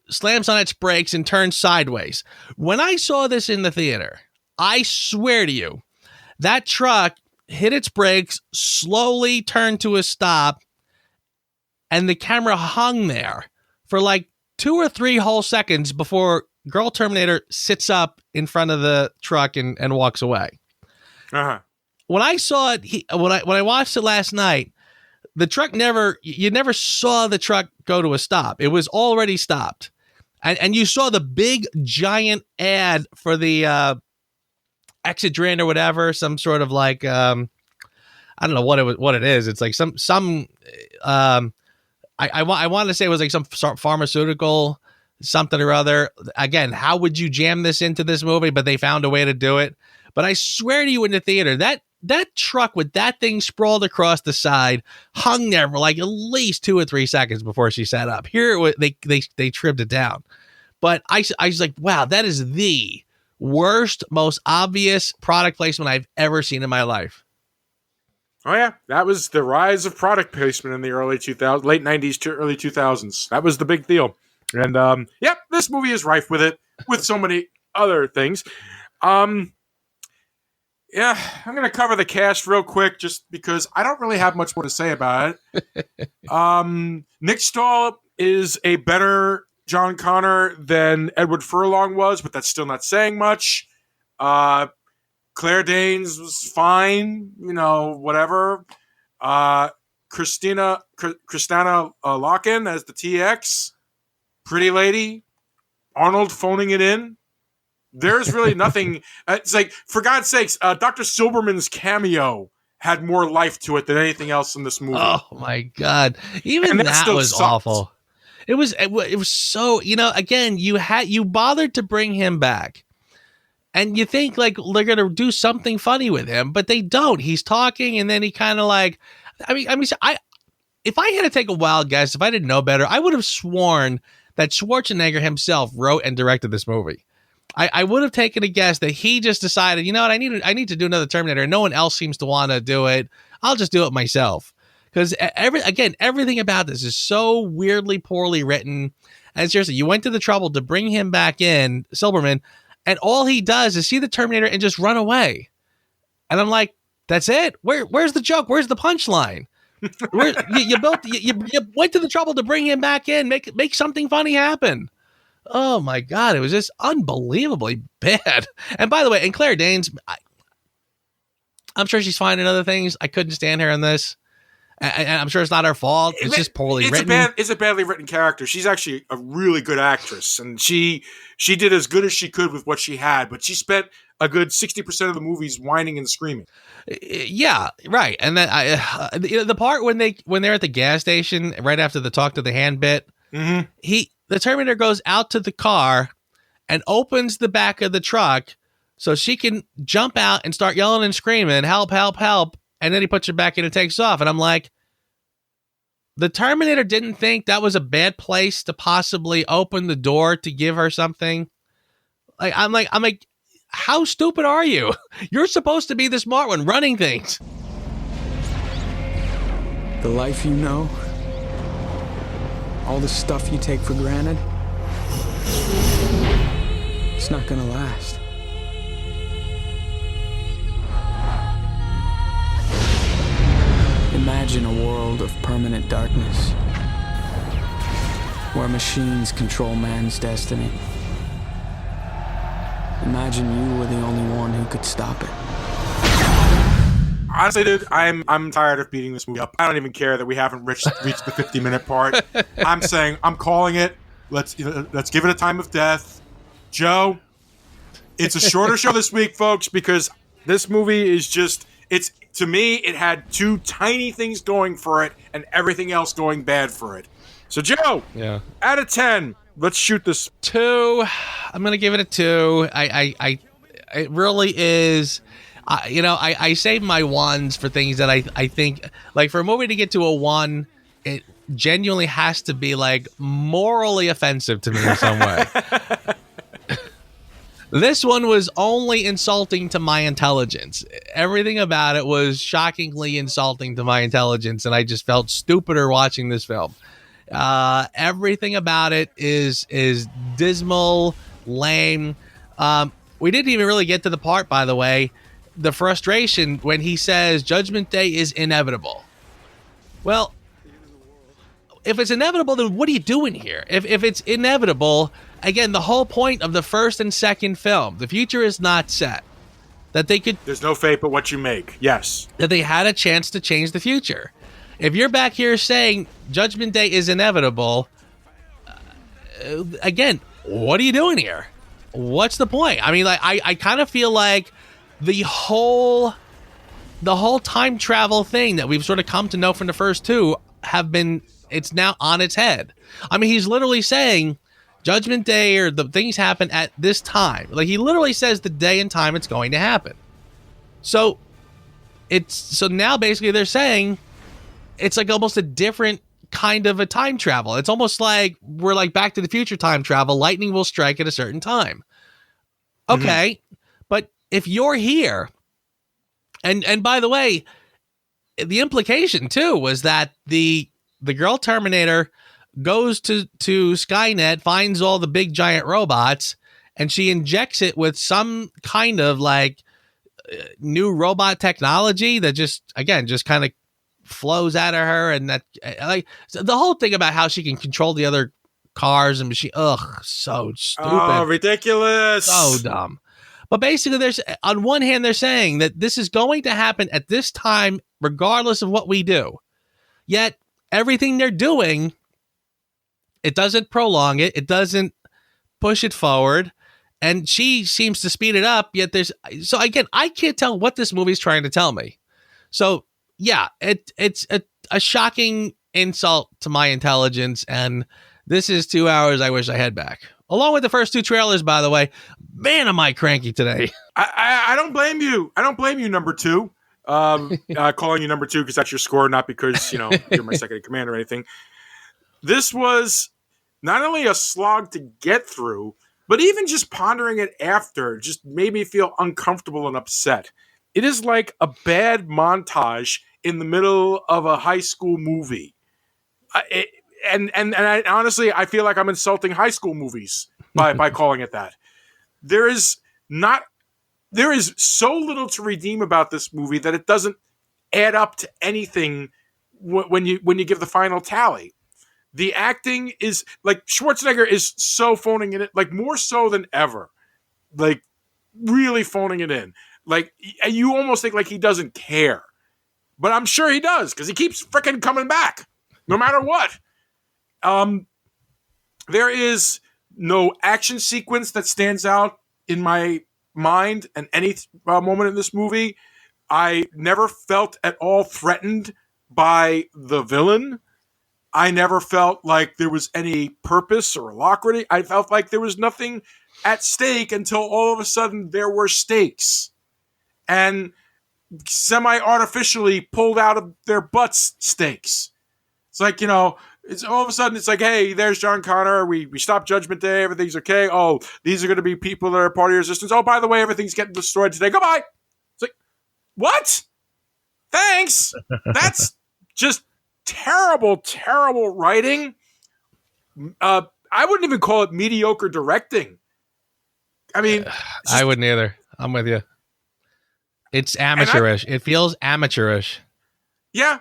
slams on its brakes and turns sideways. When I saw this in the theater, I swear to you, that truck hit its brakes, slowly turned to a stop, and the camera hung there for 2 or 3 whole seconds before Girl Terminator sits up in front of the truck and walks away. Uh-huh. When I saw it, when I watched it last night, the truck you never saw the truck go to a stop. It was already stopped. And you saw the big giant ad for the exit drain or whatever, some sort of I don't know what it is. It's like some I want to say it was like some pharmaceutical something or other. Again, how would you jam this into this movie? But they found a way to do it. But I swear to you, in the theater, that truck with that thing sprawled across the side hung there for at least 2 or 3 seconds before she sat up. Here they trimmed it down. But I was like, wow, that is the worst, most obvious product placement I've ever seen in my life. Oh yeah, that was the rise of product placement in the early 2000s, late 90s to early 2000s. That was the big deal. And this movie is rife with it, with so many other things. Yeah, I'm going to cover the cast real quick just because I don't really have much more to say about it. Nick Stahl is a better John Connor than Edward Furlong was, but that's still not saying much. Claire Danes was fine, whatever. Christina Locken as the TX. Pretty lady. Arnold phoning it in. There's really nothing. It's like, for God's sakes, Dr. Silberman's cameo had more life to it than anything else in this movie. Oh my God. Even that was awful. It was so, again, you bothered to bring him back. And you think they're going to do something funny with him, but they don't. He's talking and then he kind of if I had to take a wild guess, if I didn't know better, I would have sworn that Schwarzenegger himself wrote and directed this movie. I would have taken a guess that he just decided, what, I need to do another Terminator, and no one else seems to want to do it. I'll just do it myself. Because everything about this is so weirdly poorly written. And seriously, you went to the trouble to bring him back in, Silberman, and all he does is see the Terminator and just run away. And I'm like, that's it? Where's the joke? Where's the punchline? You went to the trouble to bring him back in, make something funny happen. Oh my God, it was just unbelievably bad. And by the way, and Claire Danes, I'm sure she's fine in other things. I couldn't stand her in this. And I'm sure it's not her fault. It's just poorly written. It's a badly written character. She's actually a really good actress, and she did as good as she could with what she had. But she spent a good 60% of the movies whining and screaming. Yeah, right. And then the part when they're at the gas station right after the talk to the hand bit, the Terminator goes out to the car and opens the back of the truck so she can jump out and start yelling and screaming, "Help! Help! Help!" And then he puts her back in and takes off. And I'm like, the Terminator didn't think that was a bad place to possibly open the door to give her something. I'm like, how stupid are you? You're supposed to be the smart one running things. The life you know, all the stuff you take for granted, it's not gonna last. Imagine a world of permanent darkness, where machines control man's destiny. Imagine you were the only one who could stop it. Honestly, dude, I'm tired of beating this movie up. I don't even care that we haven't reached the 50-minute part. I'm saying, I'm calling it. Let's give it a time of death. Joe, it's a shorter show this week, folks, because this movie is just, to me, it had two tiny things going for it and everything else going bad for it. So, Joe, out of 10, let's shoot this. 2. I'm gonna give it a 2. It really is. I save my 1s for things that I think, like, for a movie to get to a 1, it genuinely has to be like morally offensive to me in some way. This one was only insulting to my intelligence. Everything about it was shockingly insulting to my intelligence, and I just felt stupider watching this film. Everything about it is dismal, lame. We didn't even really get to the part, by the way, the frustration when he says Judgment Day is inevitable. Well, if it's inevitable, then what are you doing here? If it's inevitable, again, the whole point of the first and second film, the future is not set. That they could... There's no fate but what you make. Yes. That they had a chance to change the future. If you're back here saying Judgment Day is inevitable, again, what are you doing here? What's the point? I mean, like, I kind of feel like the whole time travel thing that we've sort of come to know from the first two it's now on its head. I mean, he's literally saying Judgment Day or the things happen at this time. Like, he literally says the day and time it's going to happen. So now basically they're saying it's like almost a different kind of a time travel. It's almost like we're like Back to the Future time travel. Lightning will strike at a certain time. Okay. But if you're here, and by the way, the implication too was that the girl Terminator goes to Skynet, finds all the big giant robots, and she injects it with some kind of like new robot technology that just kind of flows out of her, and that like the whole thing about how she can control the other cars and machine. So stupid. Oh, ridiculous. So dumb. But basically, on one hand, they're saying that this is going to happen at this time, regardless of what we do. Yet everything they're doing, it doesn't prolong it. It doesn't push it forward. And she seems to speed it up. Yet so again, I can't tell what this movie is trying to tell me. So yeah, it's a shocking insult to my intelligence. And this is 2 hours I wish I had back. Along with the first two trailers, by the way. Man, am I cranky today. I don't blame you. I don't blame you, number 2. Calling you number 2 because that's your score, not because, you're my second in command or anything. This was not only a slog to get through, but even just pondering it after just made me feel uncomfortable and upset. It is like a bad montage in the middle of a high school movie. And I, honestly, I feel like I'm insulting high school movies by calling it that. There is so little to redeem about this movie that it doesn't add up to anything when you give the final tally. The acting is like Schwarzenegger is so phoning it in, like more so than ever, like really phoning it in. Like you almost think like he doesn't care, but I'm sure he does because he keeps freaking coming back no matter what. There is no action sequence that stands out in my mind at any moment in this movie. I never felt at all threatened by the villain. I never felt like there was any purpose or alacrity. I felt like there was nothing at stake until all of a sudden there were stakes. And semi-artificially pulled out of their butts stakes. It's like, it's all of a sudden it's like, hey, there's John Connor. We stopped Judgment Day. Everything's okay. Oh, these are going to be people that are part of your resistance. Oh, by the way, everything's getting destroyed today. Goodbye. It's like, what? Thanks. That's just terrible, terrible writing. I wouldn't even call it mediocre directing. I mean, I wouldn't either. I'm with you. It's amateurish. It feels amateurish. Yeah.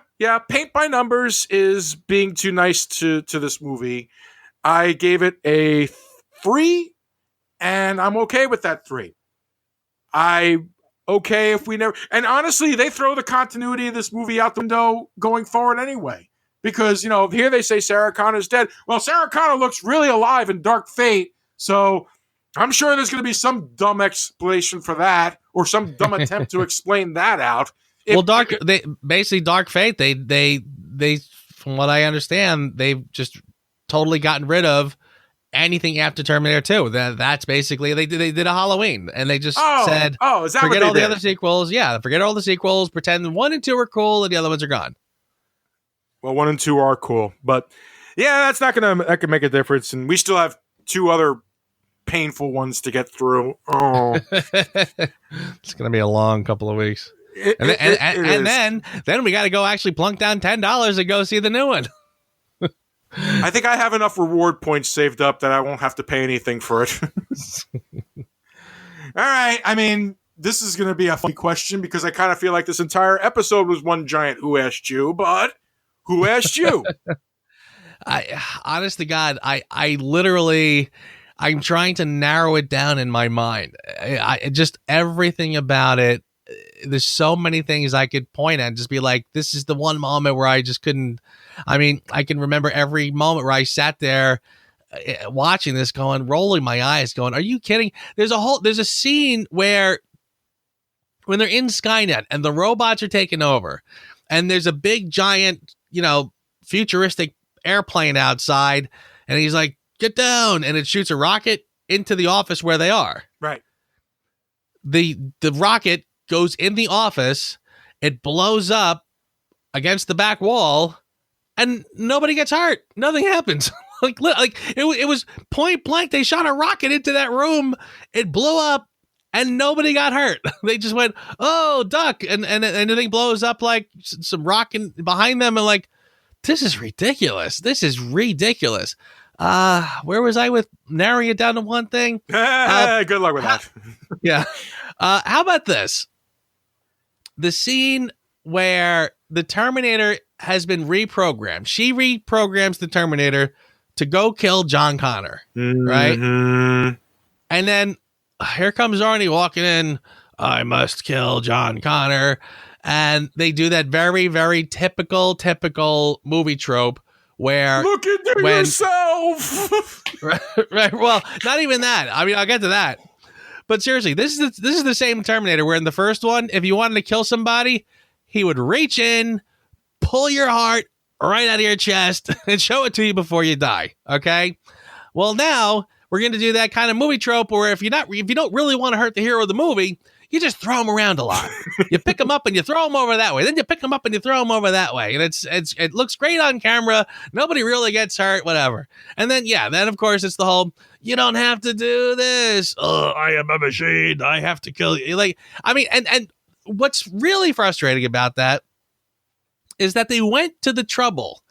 Paint by numbers is being too nice to this movie. I gave it a 3, and I'm okay with that 3. Okay if we never... And honestly, they throw the continuity of this movie out the window going forward anyway. Because, here they say Sarah Connor's dead. Well, Sarah Connor looks really alive in Dark Fate, so I'm sure there's going to be some dumb explanation for that, or some dumb attempt to explain that out. Dark Fate, they from what I understand, they've just totally gotten rid of anything after Terminator 2. That's basically they did a Halloween, and they just said, is that forget what all they the did? other sequels. Yeah, forget all the sequels. Pretend 1 and 2 are cool, and the other ones are gone. Well, 1 and 2 are cool, but yeah, that can make a difference, and we still have 2 other painful ones to get through. Oh, it's gonna be a long couple of weeks. And then we got to go actually plunk down $10 to go see the new one. I think I have enough reward points saved up that I won't have to pay anything for it. All right. I mean, this is going to be a funny question because I kind of feel like this entire episode was one giant "Who asked you?" But who asked you? Honest to God, I literally, I'm trying to narrow it down in my mind. I just everything about it. There's so many things I could point at and just be like, this is the one moment where I just couldn't. I mean, I can remember every moment where I sat there watching this rolling my eyes going, are you kidding? There's a scene where when they're in Skynet and the robots are taking over and there's a big giant, futuristic airplane outside and he's like, get down. And it shoots a rocket into the office where they are. Right. The rocket goes in the office, it blows up against the back wall, and nobody gets hurt. Nothing happens. It was point blank. They shot a rocket into that room, it blew up, and nobody got hurt. They just went, oh, duck, and the thing blows up like some rocket behind them, and like, this is ridiculous. This is ridiculous. Where was I with narrowing it down to one thing? Good luck with that. Yeah. How about this? The scene where the Terminator has been reprogrammed. She reprograms the Terminator to go kill John Connor, right? And then here comes Arnie walking in. I must kill John Connor. And they do that very, very typical movie trope where look into yourself. right. Well, not even that. I mean, I'll get to that. But seriously, this is the same Terminator where in the first one, if you wanted to kill somebody, he would reach in, pull your heart right out of your chest, and show it to you before you die. Okay? Well, now we're going to do that kind of movie trope where if you don't really want to hurt the hero of the movie, you just throw him around a lot. You pick him up and you throw him over that way. Then you pick him up and you throw him over that way. And it looks great on camera. Nobody really gets hurt, whatever. And then, then of course it's the whole, you don't have to do this. Oh, I am a machine. I have to kill you. Like, I mean, and what's really frustrating about that is that they went to the trouble.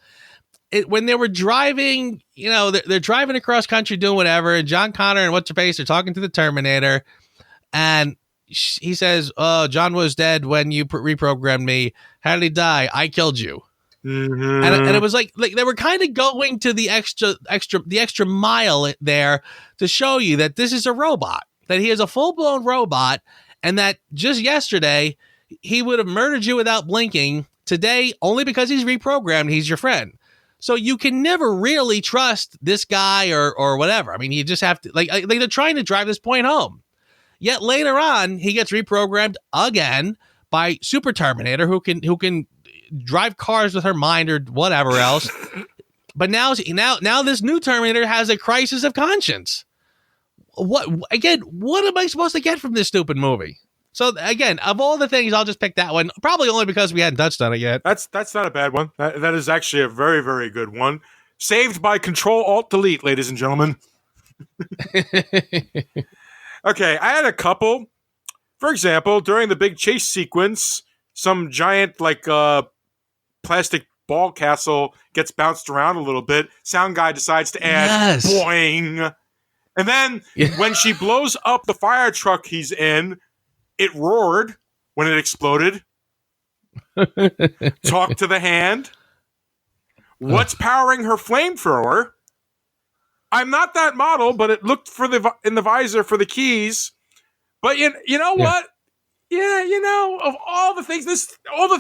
When they were driving, they're driving across country doing whatever. And John Connor and what's-her-face are talking to the Terminator. And he says, oh, John was dead when you reprogrammed me. How did he die? I killed you. Mm-hmm. And it was like they were kind of going to the extra mile there to show you that this is a robot, that he is a full-blown robot, and that just yesterday he would have murdered you without blinking. Today, only because he's reprogrammed, he's your friend. So you can never really trust this guy or whatever. I mean, you just have to like they're trying to drive this point home. Yet later on, he gets reprogrammed again by Super Terminator, who can drive cars with her mind or whatever else. But now this new Terminator has a crisis of conscience. What am I supposed to get from this stupid movie? So again, of all the things, I'll just pick that one. Probably only because we hadn't touched on it yet. That's not a bad one. That is actually a very, very good one. Saved by Control-Alt-Delete, ladies and gentlemen. Okay, I had a couple. For example, during the big chase sequence, some giant plastic ball castle gets bounced around a little bit. Sound guy decides to add boing. And then when she blows up the fire truck he's in, it roared when it exploded. Talk to the hand. What's powering her flamethrower? I'm not that model, but it looked in the visor for the keys. But you know what? Yeah, of all the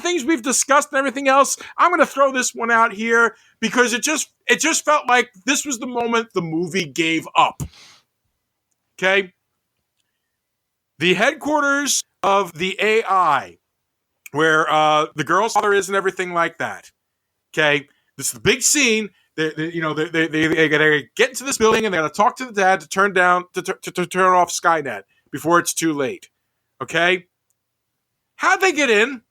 things we've discussed and everything else, I'm going to throw this one out here because it just felt like this was the moment the movie gave up. Okay? The headquarters of the AI, where the girl's father is and everything like that. Okay? This is the big scene. They gotta get into this building and they gotta talk to the dad to turn off Skynet before it's too late. Okay? How'd they get in?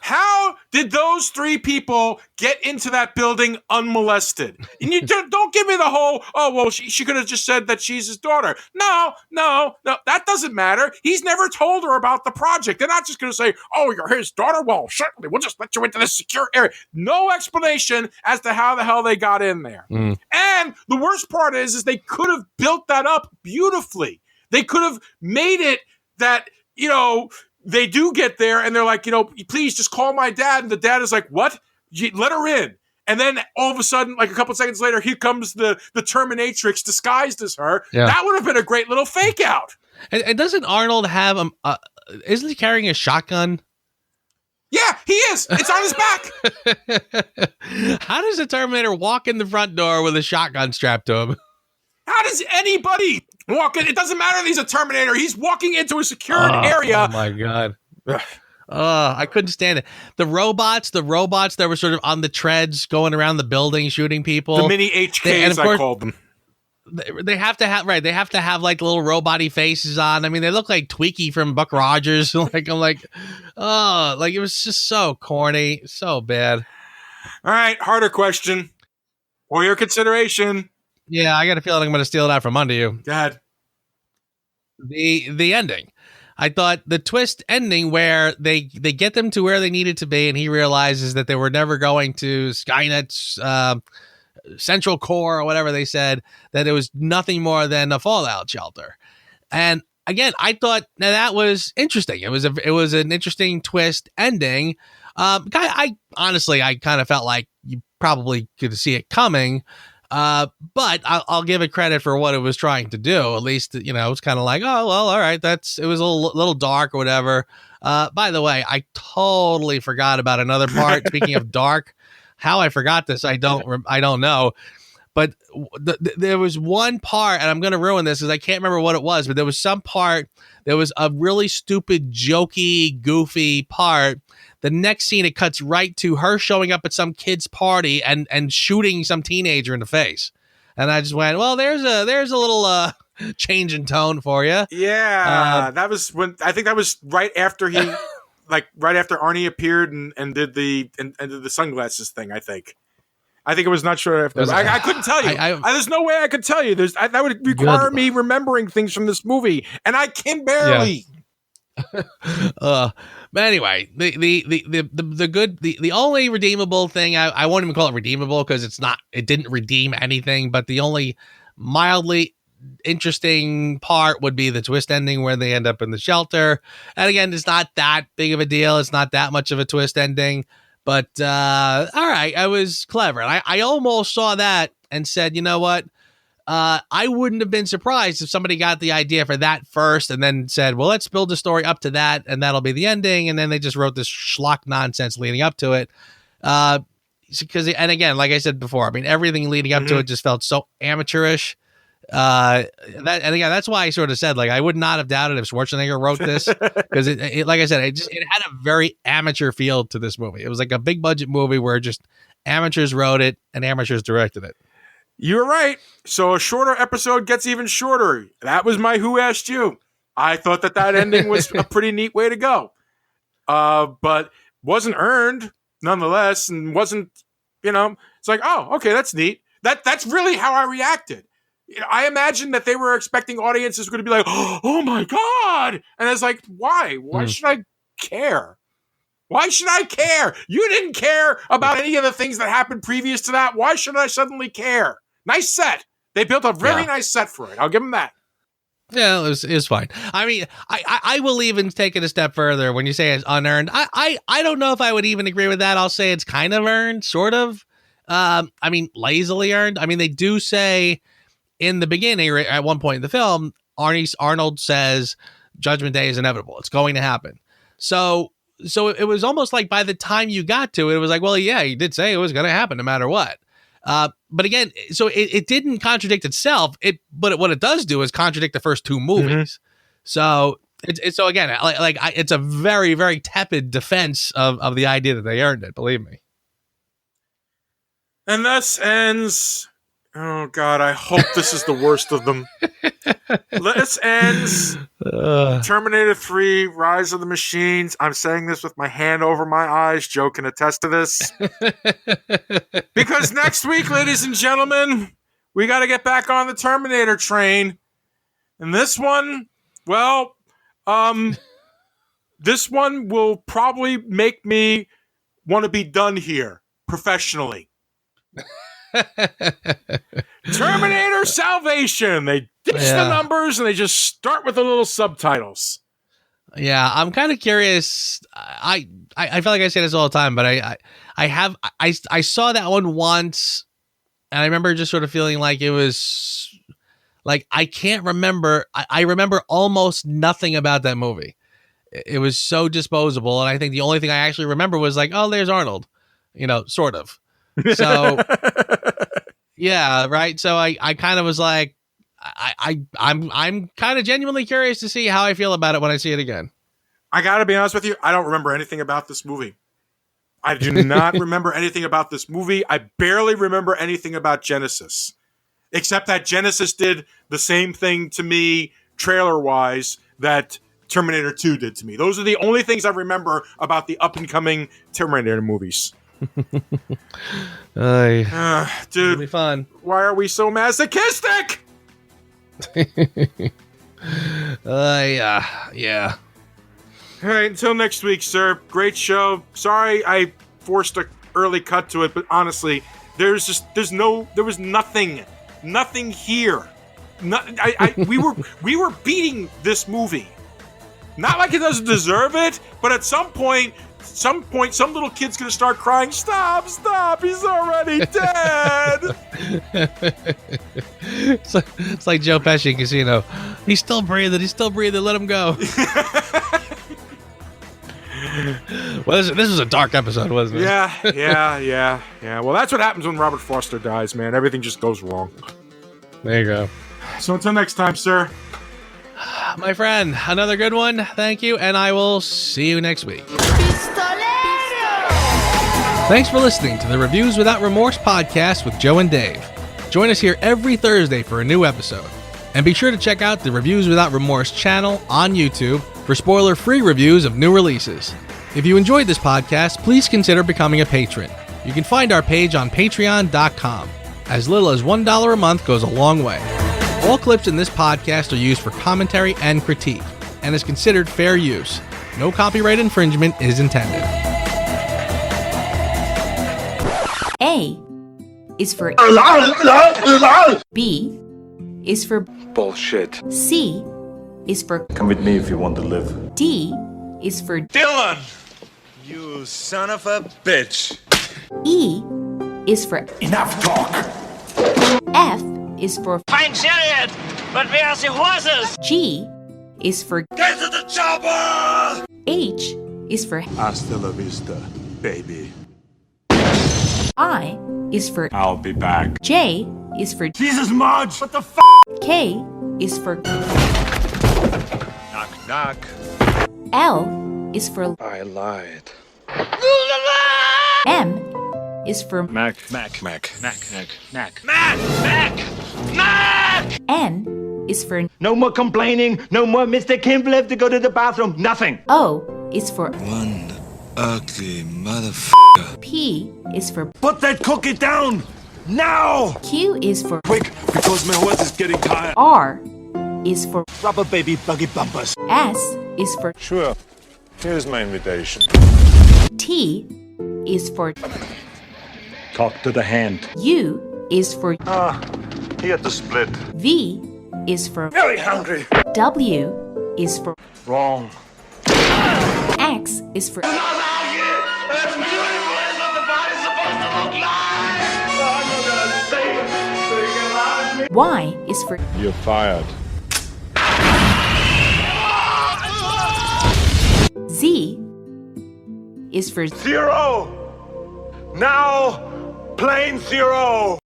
How did those three people get into that building unmolested? And you don't give me the whole, oh, well, she could have just said that she's his daughter. No, that doesn't matter. He's never told her about the project. They're not just going to say, oh, you're his daughter? Well, certainly, we'll just let you into this secure area. No explanation as to how the hell they got in there. And the worst part is they could have built that up beautifully. They could have made it that, they do get there and they're like, please just call my dad. And the dad is like, what? Let her in. And then all of a sudden, like a couple seconds later, here comes the Terminatrix disguised as her. Yeah. That would have been a great little fake out. And doesn't Arnold have isn't he carrying a shotgun? Yeah, he is. It's on his back. How does the Terminator walk in the front door with a shotgun strapped to him? How does anybody walk in? It doesn't matter that he's a Terminator. He's walking into a secured area. Oh, my God. I couldn't stand it. The robots that were sort of on the treads going around the building shooting people. The mini HKs, I called them. They have to have, right, they have to have like little robot-y faces on. I mean, they look like Tweaky from Buck Rogers. I'm like, it was just so corny, so bad. All right, harder question for your consideration. Yeah, I got a feeling I'm going to steal it out from under you. Go ahead. The ending. I thought the twist ending where they get them to where they needed to be and he realizes that they were never going to Skynet's central core or whatever they said, that it was nothing more than a fallout shelter. And again, I thought that was interesting. It was an interesting twist ending. I honestly kind of felt like you probably could see it coming. But I'll give it credit for what it was trying to do. At least, it's kind of like, oh, well, all right. It was a little dark or whatever. By the way, I totally forgot about another part. Speaking of dark, how I forgot this, I don't know. But there was one part, and I'm going to ruin this because I can't remember what it was, but there was some part, there was a really stupid, jokey, goofy part. The next scene, it cuts right to her showing up at some kid's party and shooting some teenager in the face. And I just went, well, there's a little change in tone for you. Yeah, that was I think that was right after he, right after Arnie appeared and did the sunglasses thing. I think it was not sure after. I couldn't tell you. There's no way I could tell you. That would require me remembering things from this movie, and I can barely. Yeah. But anyway, the only redeemable thing, I won't even call it redeemable because it didn't redeem anything, but the only mildly interesting part would be the twist ending where they end up in the shelter. And again, it's not that big of a deal. It's not that much of a twist ending, but all right, I was clever. And I almost saw that and said, you know what? I wouldn't have been surprised if somebody got the idea for that first and then said, well, let's build a story up to that and that'll be the ending. And then they just wrote this schlock nonsense leading up to it. And again, like I said before, I mean, everything leading up to it just felt so amateurish. And again, that's why I sort of said, I would not have doubted if Schwarzenegger wrote this because it like I said, it had a very amateur feel to this movie. It was like a big budget movie where just amateurs wrote it and amateurs directed it. You're right. So a shorter episode gets even shorter. That was my Who Asked You. I thought that ending was a pretty neat way to go. But wasn't earned nonetheless and wasn't, it's like, oh, okay, that's neat. That's really how I reacted. I imagined that they were expecting audiences were going to be like, oh my God. And I was like, why? Why should I care? Why should I care? You didn't care about any of the things that happened previous to that. Why should I suddenly care? Nice set. They built a very nice set for it. I'll give them that. Yeah, it was fine. I mean, I will even take it a step further when you say it's unearned. I don't know if I would even agree with that. I'll say it's kind of earned, sort of. I mean, lazily earned. I mean, they do say in the beginning, at one point in the film, Arnold says Judgment Day is inevitable. It's going to happen. So it was almost like by the time you got to it, it was like, well, yeah, he did say it was going to happen no matter what. But again, so it didn't contradict itself. But what it does do is contradict the first two movies. So it's so again, it's a very, very tepid defense of the idea that they earned it. Believe me. And thus ends. Oh God, I hope this is the worst of them. This ends Terminator 3: Rise of the Machines. I'm saying this with my hand over my eyes. Joe can attest to this. Because next week, ladies and gentlemen, we got to get back on the Terminator train. And this one, well, this one will probably make me want to be done here professionally. Terminator Salvation. They ditch the numbers and they just start with the little subtitles. Yeah, I'm kind of curious. I feel like I say this all the time, but I saw that one once, and I remember just sort of feeling like it was like I can't remember. I remember almost nothing about that movie. It was so disposable, and I think the only thing I actually remember was like, oh, there's Arnold, sort of. So yeah, right. So I kind of was like, I'm kind of genuinely curious to see how I feel about it when I see it again. I gotta be honest with you, I don't remember anything about this movie. I do not remember anything about this movie. I barely remember anything about Genesis, except that Genesis did the same thing to me trailer-wise that Terminator 2 did to me. Those are the only things I remember about the up-and-coming Terminator movies. Dude, it'll be fun. Why are we so masochistic? Yeah. All right, until next week, sir. Great show. Sorry I forced an early cut to it, but honestly, there was nothing here. We were beating this movie. Not like it doesn't deserve it, but at some point, some little kid's gonna start crying. Stop! He's already dead. It's like Joe Pesci in Casino. He's still breathing. Let him go. Well, this was a dark episode, wasn't it? Yeah. Well, that's what happens when Robert Forster dies, man. Everything just goes wrong. There you go. So until next time, sir. My friend, another good one. Thank you, and I will see you next week. Thanks for listening to the Reviews Without Remorse podcast with Joe and Dave. Join us here every Thursday for a new episode. And be sure to check out the Reviews Without Remorse channel on YouTube for spoiler-free reviews of new releases. If you enjoyed this podcast, please consider becoming a patron. You can find our page on patreon.com. As little as $1 a month goes a long way. All clips in this podcast are used for commentary and critique, and is considered fair use. No copyright infringement is intended. A is for B is for bullshit. C is for Come with me if you want to live. D is for Dylan! You son of a bitch. E is for Enough talk! F is for Fine chariot, but where are the horses? G is for Get to the chopper! H is for Hasta la vista, baby. I is for I'll be back. J is for Jesus, Marge! What the f***? K is for Knock, knock. L is for I lied. M is for Mac. N is for No more complaining, no more Mr. Kimble have to go to the bathroom, nothing. O is for One ugly motherfucker. P is for Put that cookie down! Now! Q is for Quick, because my horse is getting tired. R is for Rubber baby buggy bumpers. S is for Sure. Here's my invitation. T is for Talk to the hand. U is for He had to split. V is for Very hungry. W is for Wrong. X is for That's beautiful, that's what the body's supposed to look like! Y is for You're fired. Z is for Zero! Now, plane zero!